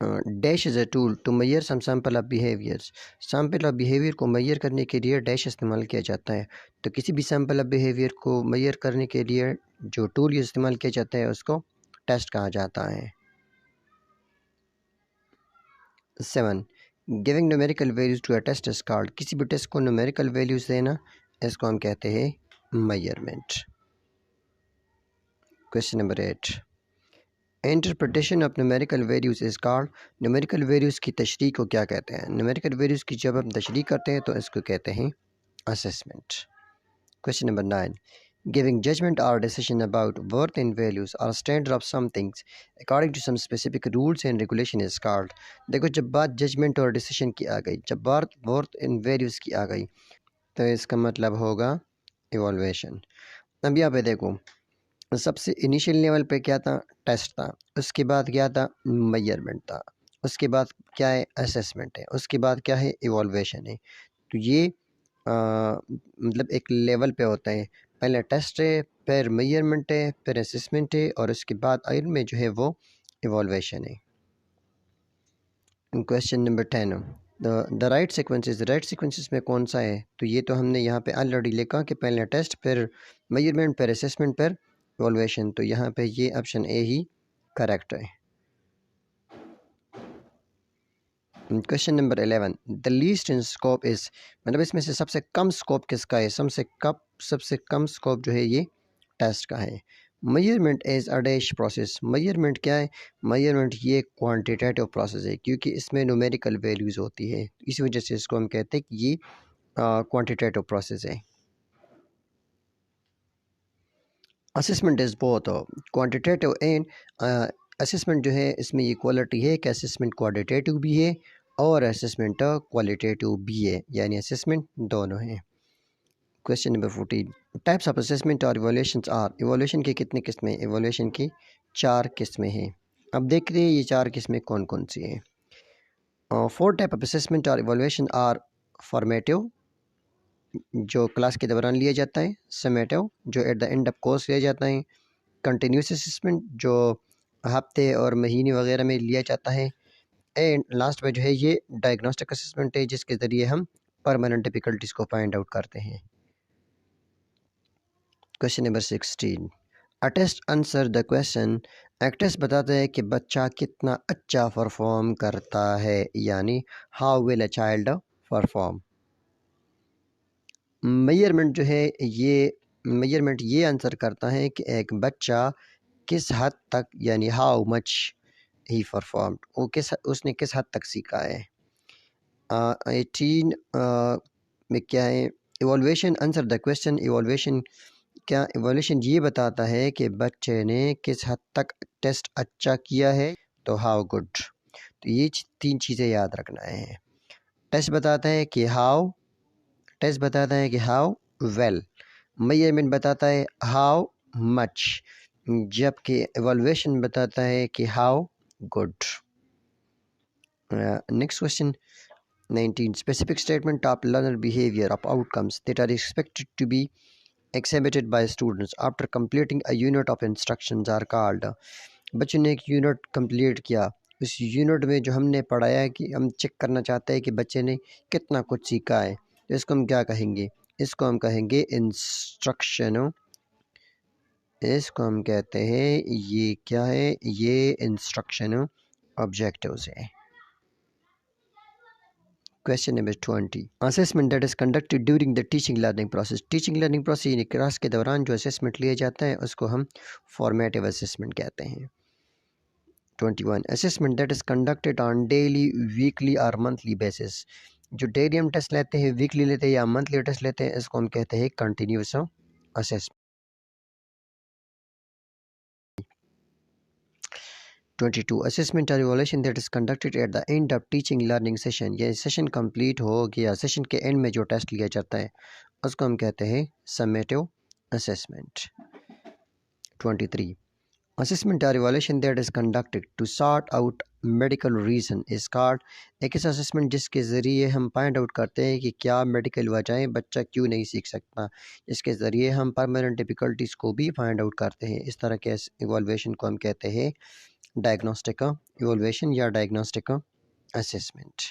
Dash is a tool to measure some sample of behaviours. Sample of behaviour को measure करने के लिए dash इस्तेमाल किया जाता है। तो किसी भी सैम्पल ऑफ बिहेवियर को मैयर करने के लिए जो टूल इस्तेमाल किया जाता है उसको टेस्ट कहा जाता है। 7 giving numerical values to a test is called. किसी भी टेस्ट को न्यूमेरिकल वैल्यूज़ देना, इसको हम कहते हैं measurement. Question number 8 interpretation of numerical values is called. Numerical values की तशरीह को क्या कहते हैं? न्यूमेरिकल वैल्यूज़ की जब हम तशरीह करते हैं तो इसको कहते हैं assessment. Question number 9 giving judgement और decision about worth in values और standard of some things according to some specific rules and regulation is called. देखो, जब बात जजमेंट और डिसीजन की आ गई, जब बात वर्थ इन वैल्यूज़ की आ गई, तो इसका मतलब होगा इवॉल्वेशन। अब यहाँ पे देखो, सबसे इनिशियल लेवल पे क्या था? टेस्ट था। उसके बाद क्या था? मेजरमेंट था। उसके बाद क्या है? असेसमेंट है। उसके बाद क्या है? इवॉल्वेशन है। तो ये मतलब एक लेवल पे होता है। पहले टेस्ट है, फिर मेजरमेंट है, फिर असेसमेंट है, और उसके बाद आखिर में जो है वो इवॉल्वेशन है। Question number 10 the right sequences. Right sequences में कौन सा है? तो ये तो हमने यहाँ पे ऑलरेडी लिखा कि पहले टेस्ट, फिर मेजरमेंट, फिर असेसमेंट, फिर इवॉल्वेशन। तो यहाँ पे ये ऑप्शन ए ही करेक्ट है। Question number 11 the least in scope is, मतलब इसमें से सबसे कम स्कोप किसका है? सबसे कम स्कोप जो है ये टेस्ट का है। Measurement is a dash process. Measurement क्या है? मेजरमेंट ये क्वांटिटेटिव प्रोसेस है, क्योंकि इसमें न्यूमेरिकल वैल्यूज़ होती है, इसी वजह से इसको हम कहते हैं कि ये क्वांटिटेटिव प्रोसेस है। Assessment is both quantitative and assessment जो है, इसमें ये क्वालिटी है कि असेसमेंट क्वांटिटेटिव भी है और असेसमेंट क्वालिटेटिव भी है, यानी असेसमेंट दोनों हैं। Question number 14 types of assessment और इवोल्यूशंस आर। इवोल्यूशन की कितनी किस्में? इवोल्यूशन की 4 किस्में हैं। अब देख रहे हैं ये 4 किस्में कौन कौन सी हैं। 4 टाइप ऑफ असेसमेंट और इवोल्यूशन आर फॉर्मेटिव, जो क्लास के दौरान लिया जाता है। समेटिव, जो at the end of course लिया जाता है। कंटिन्यूस असेसमेंट, जो हफ्ते और महीने वगैरह में लिया जाता है। एंड लास्ट में जो है ये डायग्नोस्टिक असेसमेंट है, जिसके ज़रिए हम परमानेंट डिफ़िकल्टीज़ को फाइंड आउट करते हैं। Question number 16 a test answer the question. एक टेस्ट बताता है कि बच्चा कितना अच्छा परफॉर्म करता है, यानी how will a child perform. Measurement जो है, ये आंसर करता है कि एक बच्चा किस हद तक, यानी हाउ मच ही परफॉर्म, उसने किस हद तक सीखा है। 18 में क्या है? Evolution answer the question. Evolution ये बताता है कि बच्चे ने किस हद तक टेस्ट अच्छा किया है, तो हाउ गुड। तो ये 3 चीज़ें याद रखना है। टेस्ट बताता है कि हाउ वेल। मेजरमेंट बताता है हाउ मच, जबकि इवोल्यूशन बताता है कि how good. Next question 19 specific statement of learner behavior of outcomes that are expected to be exhibited by students after completing a unit of instructions are called। बच्चों ने एक unit complete किया, उस unit में जो हमने पढ़ाया है कि हम चेक करना चाहते हैं कि बच्चे ने कितना कुछ सीखा है, तो इसको हम क्या कहेंगे? इसको हम कहेंगे इंस्ट्रक्शन। इसको हम कहते हैं, ये क्या है? ये इंस्ट्रक्शन ऑब्जेक्टिव्स है। Question number 20 assessment that is conducted during the teaching learning process. Teaching learning process यानी क्लास के दौरान जो असेसमेंट लिया जाता है उसको हम फॉर्मेटिव असेसमेंट कहते हैं। 21 assessment that is conducted on daily, weekly और मंथली बेसिस। जो डेली हम टेस्ट लेते हैं, वीकली लेते हैं या मंथली टेस्ट लेते हैं, इसको हम कहते हैं कंटिन्यूस असेसमेंट। 22 असेसमेंट और evolution that is conducted at the end of teaching learning session. ये सेशन कंप्लीट हो गया, सेशन के एंड में जो टेस्ट लिया जाता है उसको हम कहते हैं समेटिव असेसमेंट। 23 असेसमेंट और evolution that is conducted to sort out medical reason is called. एक ऐसा असेसमेंट जिसके ज़रिए हम फाइंड आउट करते हैं कि क्या मेडिकल वजहें बच्चा क्यों नहीं सीख सकता, इसके ज़रिए हम परमानेंट डिफ़िकल्टीज़ को भी फाइंड आउट करते हैं। इस तरह के इवोल्यूशन को हम कहते हैं डायग्नोस्टिका इवोल्यूशन या डायग्नोस्टिका असेसमेंट।